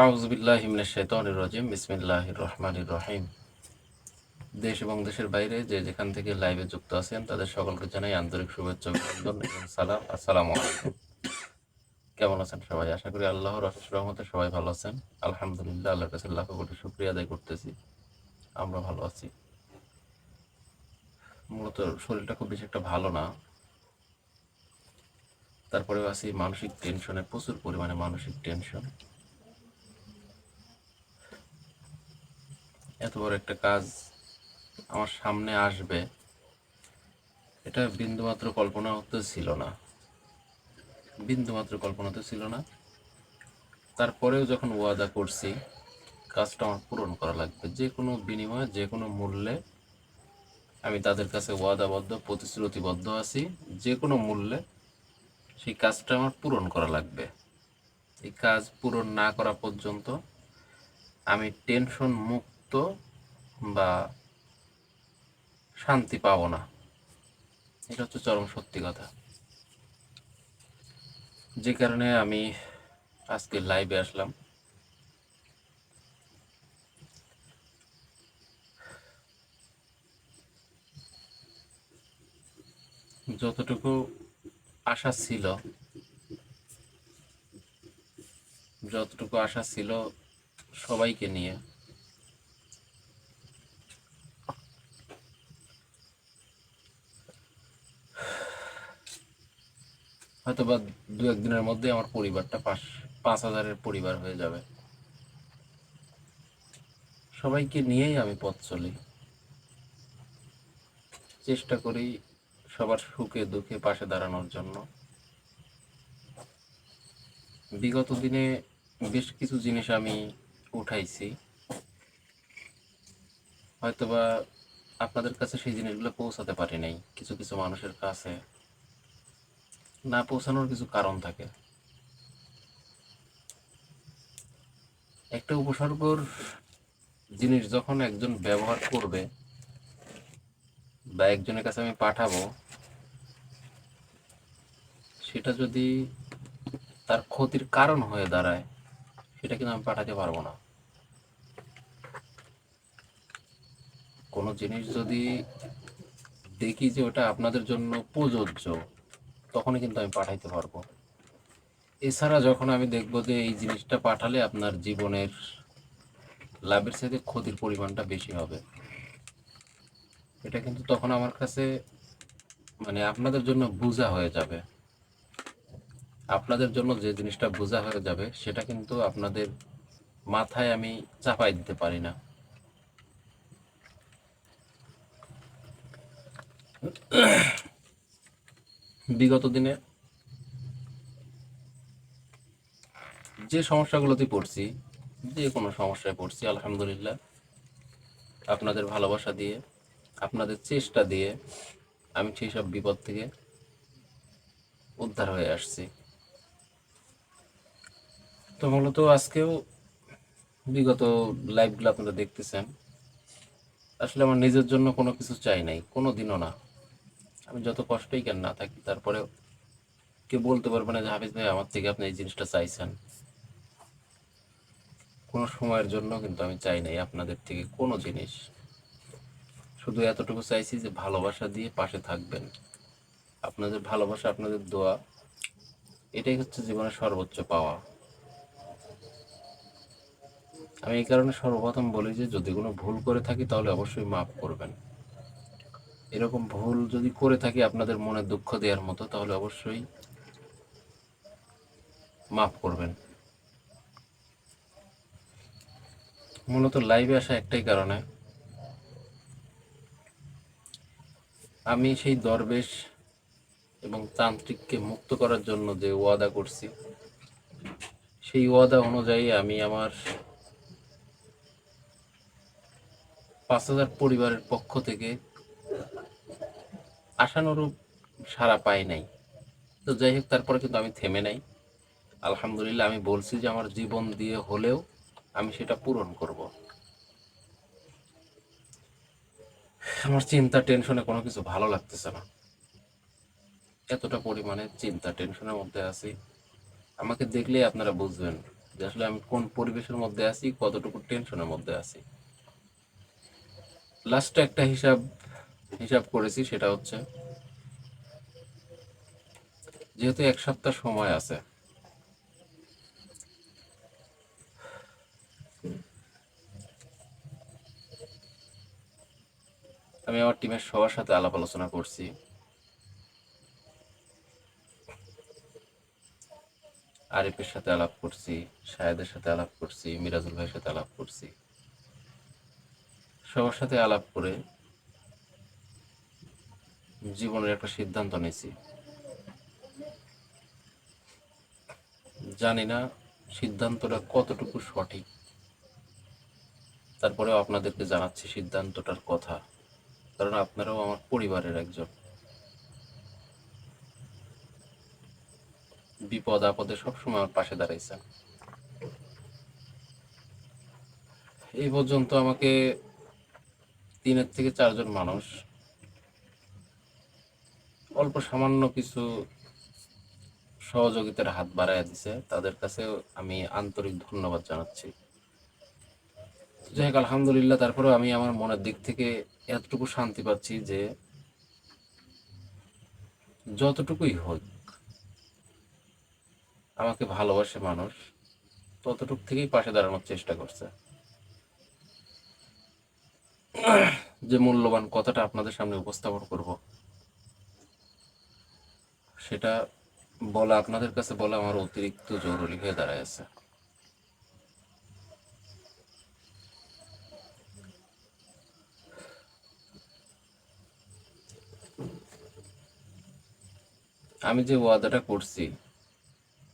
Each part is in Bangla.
আউযু বিল্লাহি মিনাশ শাইতানির রাজিম। বিসমিল্লাহির রহমানির রহিম। দেশ এবং দেশের বাইরে যে যেখান থেকে লাইভে যুক্ত আছেন তাদের সকলকে জানাই আন্তরিক শুভেচ্ছা, অভিনন্দন এবং সালাম। আসসালামু আলাইকুম। কেমন আছেন সবাই? আশা করি আল্লাহর অশেষ রহমতে সবাই ভালো আছেন। আলহামদুলিল্লাহ, আল্লাহর কাছে লাখো কোটি শুকরিয়া আদায় করতেছি আমরা ভালো আছি। মূলত শরীরটা খুব বেশি একটা ভালো না, তারপরেও আছি মানসিক টেনশনে, প্রচুর পরিমাণে মানসিক টেনশন। এত বড় একটা কাজ আমার সামনে আসবে এটা বিন্দুমাত্র কল্পনাতে ছিল না, বিন্দুমাত্র কল্পনাতে ছিল না। তারপরেও যখন ওয়াদা করছি কাজটা আমার পূরণ করা লাগবে, যে কোনো বিনিময়ে, যে কোনো মূল্যে। আমি তাদের কাছে ওয়াদাবদ্ধ, প্রতিশ্রুতিবদ্ধ আছি, যে কোনো মূল্যে সেই কাজটা আমার পূরণ করা লাগবে। এই কাজ পূরণ না করা পর্যন্ত আমি টেনশন মুক্ত বা শান্তি পাবো না। এটা হচ্ছে চরম সত্যি কথা, যে কারণে আমি আজকে লাইভে আসলাম। যতটুকু আশা ছিল, যতটুকু আশা ছিল সবাইকে নিয়ে, হয়তো বা দু একদিনের মধ্যে আমার পরিবারটা 5,000-এর পরিবার হয়ে যাবে। সবাইকে নিয়েই আমি পথ চলি, চেষ্টা করি সবার সুখে দুঃখে পাশে দাঁড়ানোর জন্য। বিগত দিনে বেশ কিছু জিনিস আমি উঠাইছি, হয়তোবা আপনাদের কাছে সেই জিনিসগুলো পৌঁছাতে পারি নাই। কিছু কিছু মানুষের কাছে না পৌঁছানোর কিছু কারণ থাকে। একটা উপসর্গর জিনিস যখন একজন ব্যবহার করবে বা একজনের কাছে আমি পাঠাবো, সেটা যদি তার ক্ষতির কারণ হয়ে দাঁড়ায়, সেটা কিন্তু আমি পাঠাতে পারবো না। কোনো জিনিস যদি দেখি যে ওটা আপনাদের জন্য প্রযোজ্য, তখনই কিন্তু আমি পাঠাইতে পারবো। এছাড়া যখন আমি দেখবো যে এই জিনিসটা পাঠালে আপনার জীবনের লাভের সাথে ক্ষতির পরিমাণটা বেশি হবে, এটা কিন্তু তখন আমার কাছে মানে আপনাদের জন্য বোঝা হয়ে যাবে। আপনাদের জন্য যে জিনিসটা বোঝা হয়ে যাবে সেটা কিন্তু আপনাদের মাথায় আমি চাপাই দিতে পারি না। বিগত দিনে যে সমস্যাগুলোতে পড়ছি, যে কোনো সমস্যায় পড়ছি, আলহামদুলিল্লাহ আপনাদের ভালোবাসা দিয়ে, আপনাদের চেষ্টা দিয়ে আমি সেই সব বিপদ থেকে উদ্ধার হয়ে আসছি। তো মূলত আজকেও বিগত লাইভগুলো আপনারা দেখতেছেন, আসলে আমার নিজের জন্য কোনো কিছু চাই নাই, কোনো দিনও না। আমি যত কষ্টই কেন না থাকি, তারপরে কেউ বলতে পারবে না যে হাফিজ ভাই আমার থেকে আপনি এই জিনিসটা চাইছেন। কোনো সময়ের জন্য কিন্তু আমি চাই নাই আপনাদের থেকে কোনো জিনিস। শুধু এতটুকু চাইছি যে ভালোবাসা দিয়ে পাশে থাকবেন। আপনাদের ভালোবাসা, আপনাদের দোয়া, এটাই হচ্ছে জীবনের সর্বোচ্চ পাওয়া। আমি এই কারণে সর্বপ্রথম বলি যে যদি কোনো ভুল করে থাকি তাহলে অবশ্যই মাফ করবেন। এরকম ভুল যদি করে থাকি আপনাদের মনে দুঃখ দেওয়ার মতো, তাহলে অবশ্যই মাফ করবেন। মূলত লাইভে আসা একটাই কারণে, আমি সেই দরবেশ এবং তান্ত্রিককে মুক্ত করার জন্য যে ওয়াদা করছি, সেই ওয়াদা অনুযায়ী আমি আমার 5,000 পরিবারের পক্ষ থেকে আশানুরূপ সাড়া পাই নাই। তো যাই হোক, তারপরে কিন্তু আমি থেমে নাই। আলহামদুলিল্লাহ, আমি বলছি যে আমার জীবন দিয়ে হলেও আমি সেটা পূরণ করব। আমার চিন্তা টেনশনে কোনো কিছু ভালো লাগতেছে না, এতটা পরিমাণে চিন্তা টেনশনের মধ্যে আছি। আমাকে দেখলেই আপনারা বুঝবেন যে আসলে আমি কোন পরিবেশের মধ্যে আছি, কতটুকু টেনশনের মধ্যে আছি। লাস্টে একটা হিসাব করেছি, সেটা হচ্ছে যেহেতু 1 সপ্তাহ সময় আছে, আমি আমার টিমের সবার সাথে আলাপ আলোচনা করছি। আরিফের সাথে আলাপ করছি, শাহেদের সাথে আলাপ করছি, মিরাজুল ভাইয়ের সাথে আলাপ করছি। সবার সাথে আলাপ করে জীবনের একটা সিদ্ধান্ত নিয়েছি। জানি না সিদ্ধান্তটা কতটুকু সঠিক, তারপরেও আপনাদেরকে জানাচ্ছি সিদ্ধান্তটার কথা, কারণ আপনারাও আমার পরিবারের একজন। বিপদ আপদে সবসময় আমার পাশে দাঁড়াইছেন। এই পর্যন্ত আমাকে 3 থেকে 4 জন মানুষ অল্প সামান্য কিছু সহযোগিতার হাত বাড়াইয়া দিছে, তাদের কাছে আমি আন্তরিক ধন্যবাদ জানাচ্ছি। যাই হোক, আলহামদুলিল্লাহ, তারপরেও আমি আমার মনের দিক থেকে এতটুকু শান্তি পাচ্ছি যে যতটুকুই হোক আমাকে ভালোবাসে মানুষ, ততটুক থেকেই পাশে দাঁড়ানোর চেষ্টা করছে। যে মূল্যবান কথাটা আপনাদের সামনে উপস্থাপন করব, সেটা বলা, আপনাদের কাছে বলা আমার অতিরিক্ত জরুরি হয়ে দাঁড়ায় আছে। আমি যে ওয়াদাটা করছি,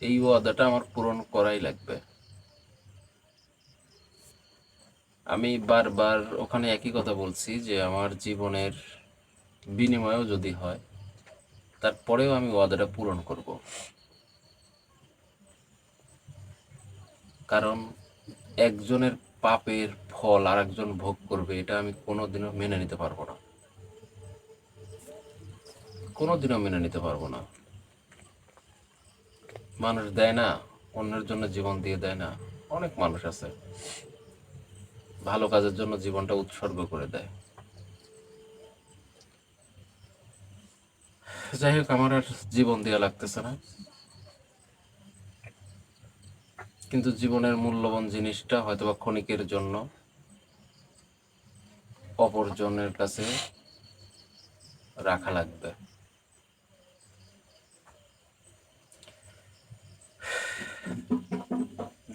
এই ওয়াদাটা আমার পূরণ করাই লাগবে। আমি বারবার ওখানে একই কথা বলছি যে আমার জীবনের বিনিময়েও যদি হয়, তারপরেও আমি ওয়াদাটা পূরণ করব। কারণ একজনের পাপের ফল আর একজন ভোগ করবে, এটা আমি কোনোদিনও মেনে নিতে পারবো না, কোনোদিনও মেনে নিতে পারবো না। মানুষ দেয় না, অন্যের জন্য জীবন দিয়ে দেয় না? অনেক মানুষ আছে ভালো কাজের জন্য জীবনটা উৎসর্গ করে দেয়। যাই হোক, আমার আর জীবন দেওয়া লাগতেছে না, কিন্তু জীবনের মূল্যবান জিনিসটা হয়তোবা ক্ষণিকের জন্য অপরজনের কাছে রাখা লাগবে।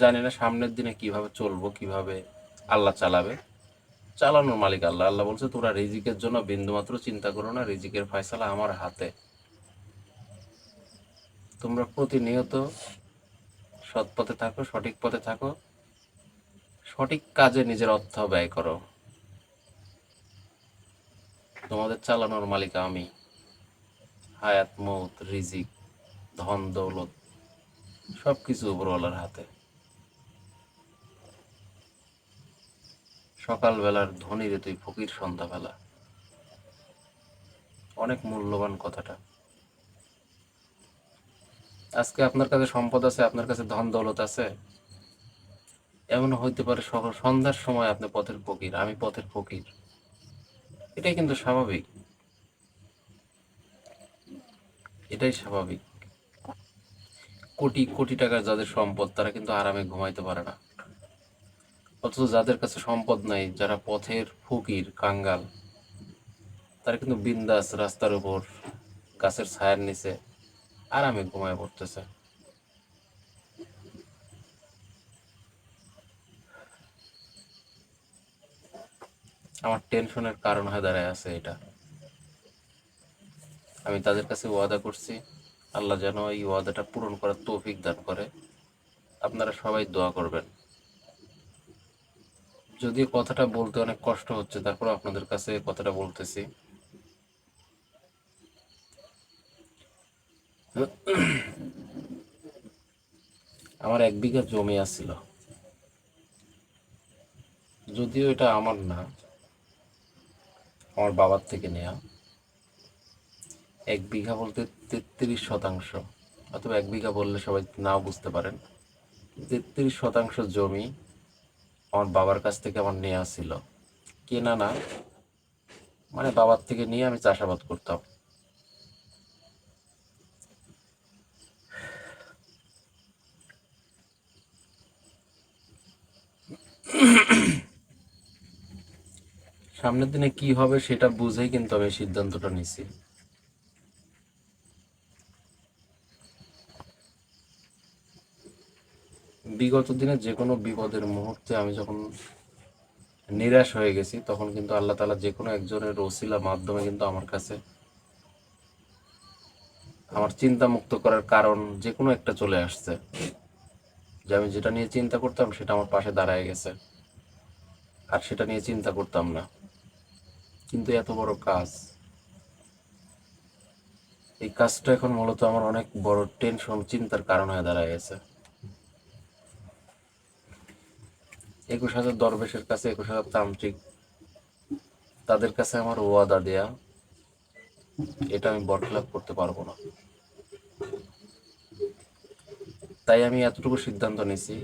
জানি না সামনের দিনে কিভাবে চলবো, কিভাবে আল্লাহ চালাবে। চালানোর মালিক আল্লাহ। আল্লাহ বলছে, তোমরা রিজিকের জন্য বিন্দুমাত্র চিন্তা করো না, রিজিকের ফয়সালা আমার হাতে। তোমরা প্রতিনিয়ত সৎ পথে থাকো, সঠিক পথে থাকো, সঠিক কাজে নিজের অর্থ ব্যয় করো। তোমাদের চালানোর মালিক আমি। হায়াত, মৌত, রিজিক, ধন দৌলত সবকিছু উপরওয়ালার হাতে। সকালবেলার ধনী রে তুই ফকির সন্ধ্যাবেলা, অনেক মূল্যবান কথাটা। আজকে আপনার কাছে সম্পদ আছে, আপনার কাছে ধন দৌলত আছে, এমন হইতে পারে সকাল সন্ধ্যার সময় আপনি পথের ফকির, আমি পথের ফকির। এটাই কিন্তু স্বাভাবিক, এটাই স্বাভাবিক। কোটি কোটি টাকার যাদের সম্পদ, তারা কিন্তু আরামে ঘুমাইতে পারে না। অথচ যাদের কাছে সম্পদ নাই, যারা পথের ফকির কাঙ্গাল, তারা কিন্তু বিন্দাস রাস্তার উপর গাছের ছায়ার নিচে আরামে ঘুমায় পড়তেছে। আমার টেনশনের কারণ হয়ে দাঁড়ায় আছে এটা। আমি তাদের কাছে ওয়াদা করছি, আল্লাহ যেন এই ওয়াদাটা পূরণ করার তৌফিক দান করে। আপনারা সবাই দোয়া করবেন। যদিও কথাটা বলতে অনেক কষ্ট হচ্ছে, তারপর আপনাদের কাছে কথাটা বলতেছি। আমার 1 বিঘা জমি আছিল, যদিও এটা আমার না, আমার বাবার থেকে নেয়া। 1 বিঘা বলতে 33 শতাংশ, অথবা 1 বিঘা বললে সবাই নাও বুঝতে পারেন। 33 শতাংশ জমি আমার বাবার কাছ থেকে আমার নেওয়া ছিল, কেনা না, মানে বাবার থেকে নিয়ে আমি চাষাবাদ করতাম। সামনের দিনে কি হবে সেটা বুঝেই কিন্তু আমি সিদ্ধান্তটা নিছি। বিগত দিনে যে কোনো বিপদের মুহূর্তে আমি যখন নিরাশ হয়ে গেছি, তখন কিন্তু আল্লাহ তাআলা যে কোনো একজনের ওসিলা মাধ্যমে কিন্তু আমার কাছে আমার চিন্তা মুক্ত করার কারণ যে কোনো একটা চলে আসছে, যে আমি যেটা নিয়ে চিন্তা করতাম সেটা আমার পাশে দাঁড়ায় গেছে, আর সেটা নিয়ে চিন্তা করতাম না। কিন্তু এত বড় কাজ, এই কাজটা এখন মূলত আমার অনেক বড় টেনশন, চিন্তার কারণ হয়ে দাঁড়ায় গেছে। 21,000 দরবেশের কাছে, 21,000 তান্ত্রিক, তাদের কাছে আমার ওয়াদা দেয়া, এটা আমি বরখেলাপ করতে পারবো না। তাই আমি এতটুকু সিদ্ধান্ত নিছি,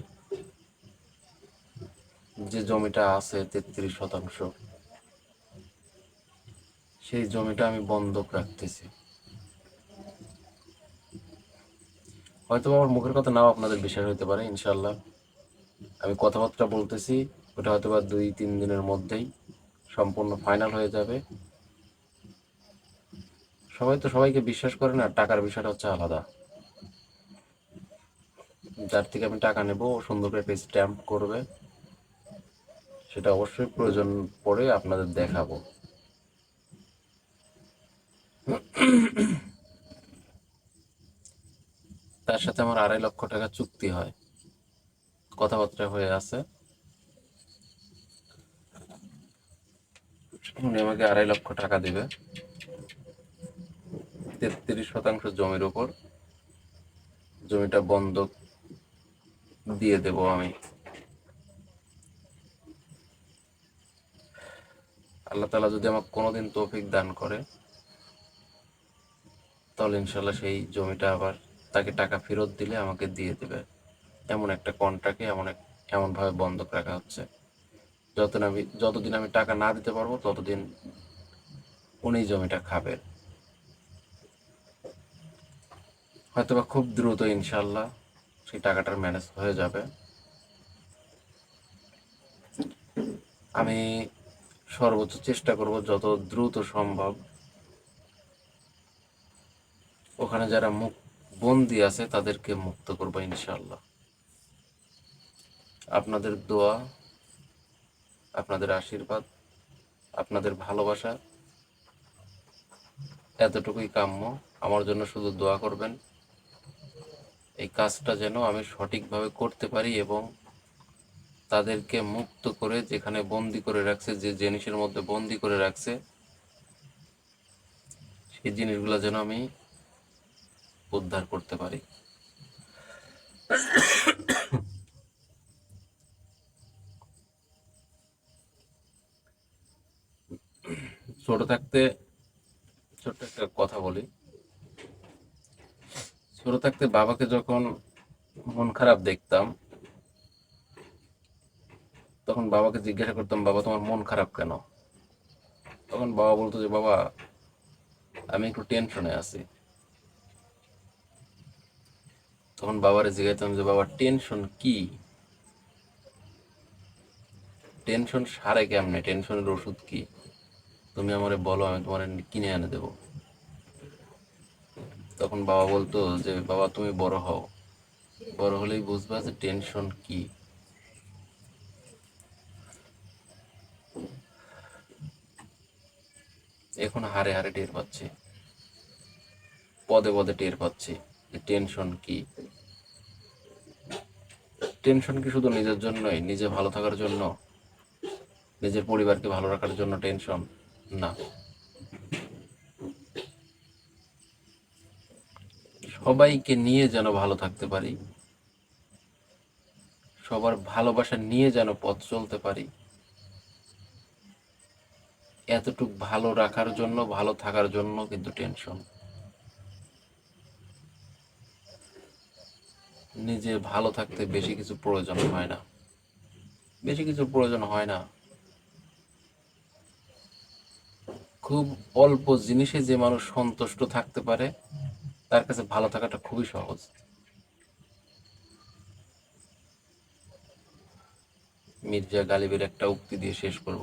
যে জমিটা আছে 33 শতাংশ, সেই জমিটা আমি বন্ধক রাখতেছি। হয়তো আমার মুখের কথা নাও আপনাদের বিশ্বাস হইতে পারে, ইনশাল্লাহ আমি কথাবার্তা বলতেছি, ওটা হয়তো বা 2-3 দিনের মধ্যেই সম্পূর্ণ ফাইনাল হয়ে যাবে। সবাই তো সবাইকে বিশ্বাস করে না, টাকার বিষয়টা হচ্ছে আলাদা। যার থেকে আমি টাকা নেব, ও সুন্দর করে একটা স্ট্যাম্প করবে, সেটা অবশ্যই প্রয়োজন পড়ে আপনাদের দেখাবো। তার সাথে আমার 2.5 লক্ষ টাকা চুক্তি হয়, কথাবার্তা হয়ে আছে। উনি আমাকে 2.5 লক্ষ টাকা দিবে 33 শতাংশ জমির উপর। জমিটা বন্ধক দিয়ে দেব আমি। আল্লাহ তাআলা যদি আমাকে কোনোদিন তৌফিক দান করে, তাহলে ইনশাল্লাহ সেই জমিটা আবার তাকে টাকা ফেরত দিলে আমাকে দিয়ে দেবে। এমন একটা কন্ট্রাক্টে এমনভাবে বন্ধক রাখা হচ্ছে, যতদিন আমি টাকা না দিতে পারবো ততদিন উনি জমিটা খাবেন। হয়তোবা খুব দ্রুত ইনশাল্লাহ সেই টাকাটার ম্যানেজ হয়ে যাবে। আমি সর্বোচ্চ চেষ্টা করব যত দ্রুত সম্ভব ওখানে যারা বন্দি আছে তাদেরকে মুক্ত করবো ইনশাল্লাহ। আপনাদের দোয়া, আপনাদের আশীর্বাদ, আপনাদের ভালোবাসা, এতটুকুই কাম্য। আমার জন্য শুধু দোয়া করবেন, এই কাজটা যেন আমি সঠিকভাবে করতে পারি এবং তাদেরকে মুক্ত করে, যেখানে বন্দি করে রাখছে, যে জিনিসের মধ্যে বন্দি করে রাখছে, সেই জিনিসগুলো যেন আমি উদ্ধার করতে পারি। ছোট থাকতে ছোট্ট একটা কথা বলি, ছোট থাকতে বাবাকে যখন মন খারাপ দেখতাম, তখন বাবাকে জিজ্ঞাসা করতাম, বাবা তোমার মন খারাপ কেন? তখন বাবা বলতো যে বাবা আমি একটু টেনশনে আছি। তখন বাবারে জিজ্ঞাসতাম যে বাবা টেনশন কি? টেনশন সারে কেমনে? টেনশনের ওষুধ কি? তুমি আমারে বলো, আমি তোমার কিনে এনে দেবো। তখন বাবা বলতো যে বাবা তুমি বড় হও, বড় হলেই বুঝবা যে টেনশন কি। এখন হারে হারে টের পাচ্ছি, পদে পদে টের পাচ্ছি যে টেনশন কি। টেনশন কি শুধু নিজের জন্যই, নিজে ভালো থাকার জন্য, নিজের পরিবারকে ভালো রাখার জন্য টেনশন? না, সবাইকে নিয়ে যেন ভালো থাকতে পারি, সবার ভালোবাসা নিয়ে যেন পথ চলতে পারি, এতটুক ভালো রাখার জন্য, ভালো থাকার জন্য কিন্তু টেনশন। নিজে ভালো থাকতে বেশি কিছু প্রয়োজন হয় না, বেশি কিছু প্রয়োজন হয় না। খুব অল্প জিনিসে যে মানুষ সন্তুষ্ট থাকতে পারে তার কাছে ভালো থাকাটা খুবই সহজ। মির্জা গালিবের একটা উক্তি দিয়ে শেষ করব।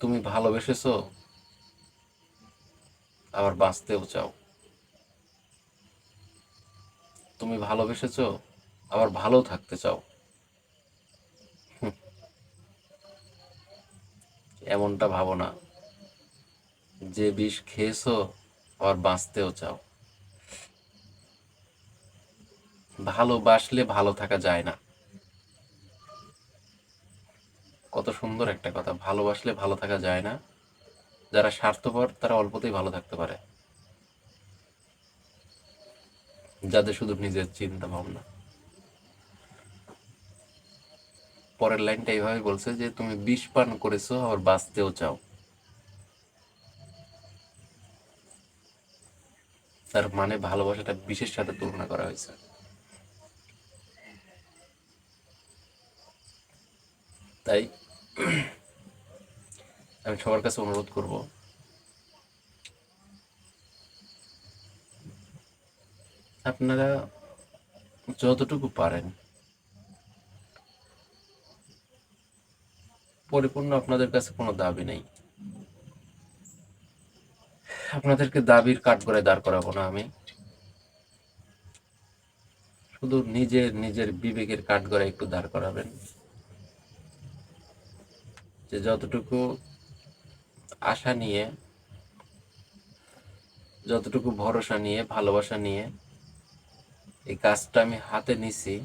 তুমি ভালোবেসেছো, আবার বাঁচতেও চাও। তুমি ভালোবেসেছো, আবার ভালো থাকতে চাও। এমনটা ভাবো না যে বিষ খেয়েছো আবার বাঁচতেও চাও। ভালোবাসলে ভালো থাকা যায় না। কত সুন্দর একটা কথা, ভালোবাসলে ভালো থাকা যায় না। যারা স্বার্থপর তারা অল্পতেই ভালো থাকতে পারে, যাদের শুধু নিজের চিন্তা ভাবনা। পরের লাইনটা এইভাবে বলছে যে তুমি বিষ পান করেছো আবার বাঁচতেও চাও। তার মানে ভালোবাসাটা বিষের সাথে তুলনা করা হয়েছে। তাই আমি সবার কাছে অনুরোধ করব, আপনারা যতটুকু পারেন, পরিপূর্ণ আপনাদের কাছে কোনো দাবি নেই, আপনাদেরকে দাবির কাঠগড়ায় দাঁড় করাবো না আমি। শুধু নিজের নিজের বিবেকের কাঠগড়ায় একটু দাঁড় করাবেন, যে যতটুকু আশা নিয়ে, যতটুকু ভরসা নিয়ে, ভালোবাসা নিয়ে এই কাজটা আমি হাতে নিছি,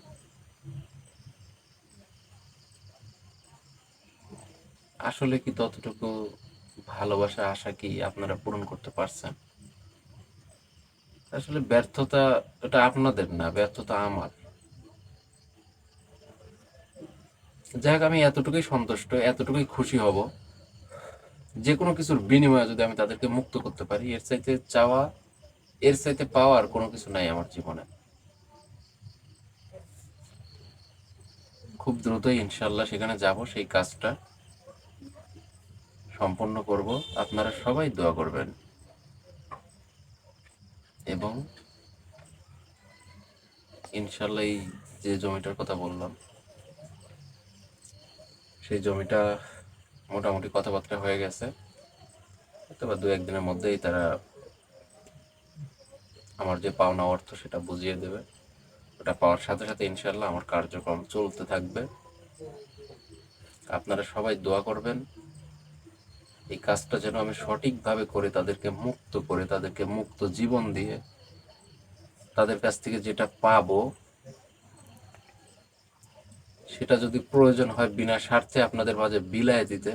আসলে কি ততটুকু ভালোবাসা আশা কি আপনারা পূরণ করতে পারছেন? আসলে ব্যর্থতা এটা আপনাদের না, ব্যর্থতা আমার। যাই হোক, আমি এতটুকুই সন্তুষ্ট, এতটুকুই খুশি হব, যে কোনো কিছুর বিনিময়ে যদি আমি তাদেরকে মুক্ত করতে পারি। এর চাইতে চাওয়া, এর চাইতে পাওয়ার কোনো কিছু নাই আমার জীবনে। খুব দ্রুতই ইনশাল্লাহ সেখানে যাব, সেই কাজটা সম্পন্ন করব। আপনারা সবাই দোয়া করবেন, এবং ইনশাল্লাহ এই যে জমিটার কথা বললাম, সেই জমিটা মোটামুটি কথাবার্তা হয়ে গেছে। হয়তো বা 2-1 দিনের মধ্যেই তারা আমার যে পাওনা অর্থ সেটা বুঝিয়ে দেবে। ওটা পাওয়ার সাথে সাথে ইনশাল্লাহ আমার কার্যক্রম চলতে থাকবে। আপনারা সবাই দোয়া করবেন এই কাজটা যেন আমি সঠিকভাবে করে তাদেরকে মুক্ত করে, তাদেরকে মুক্ত জীবন দিয়ে, তাদের কাছ থেকে যেটা পাবো সেটা যদি প্রয়োজন হয় বিনা স্বার্থে আপনাদের মাঝে বিলায় দিতে,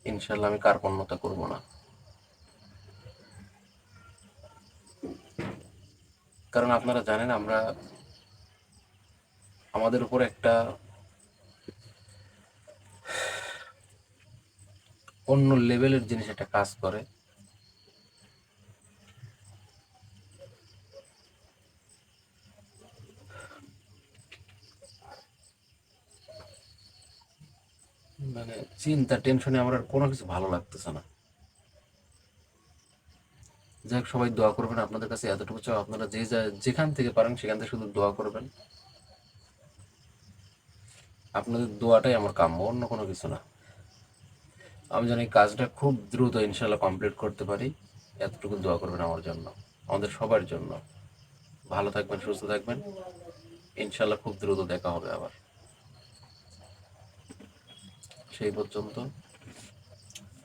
ইনশাল্লাহ আমি কার্পণ্যতা করব না। কারণ আপনারা জানেন আমরা, আমাদের উপর একটা অন্য লেভেলের জিনিস একটা কাজ করে। মানে চিন্তা টেনশনে আমার আর কোনো কিছু ভালো লাগতেছে না। যাই হোক, সবাই দোয়া করবেন, আপনাদের কাছে এতটুকু চাও, আপনারা যে যেখান থেকে পারেন সেখান থেকে শুধু দোয়া করবেন। আপনাদের দোয়াটাই আমার কাম্য, অন্য কোনো কিছু না। আমি যেন এই কাজটা খুব দ্রুত ইনশাল্লাহ কমপ্লিট করতে পারি, এতটুকু দোয়া করবেন আমার জন্য, আমাদের সবার জন্য। ভালো থাকবেন, সুস্থ থাকবেন, ইনশাল্লাহ খুব দ্রুত দেখা হবে আবার। সেই পর্যন্ত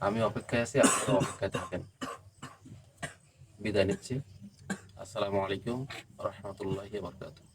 আমি অপেক্ষায় আছি, আপনারা অপেক্ষায় থাকেন। বিদায় নিচ্ছি। আসসালামু আলাইকুম রহমতুল্লাহি ওয়া বারাকাতুহু।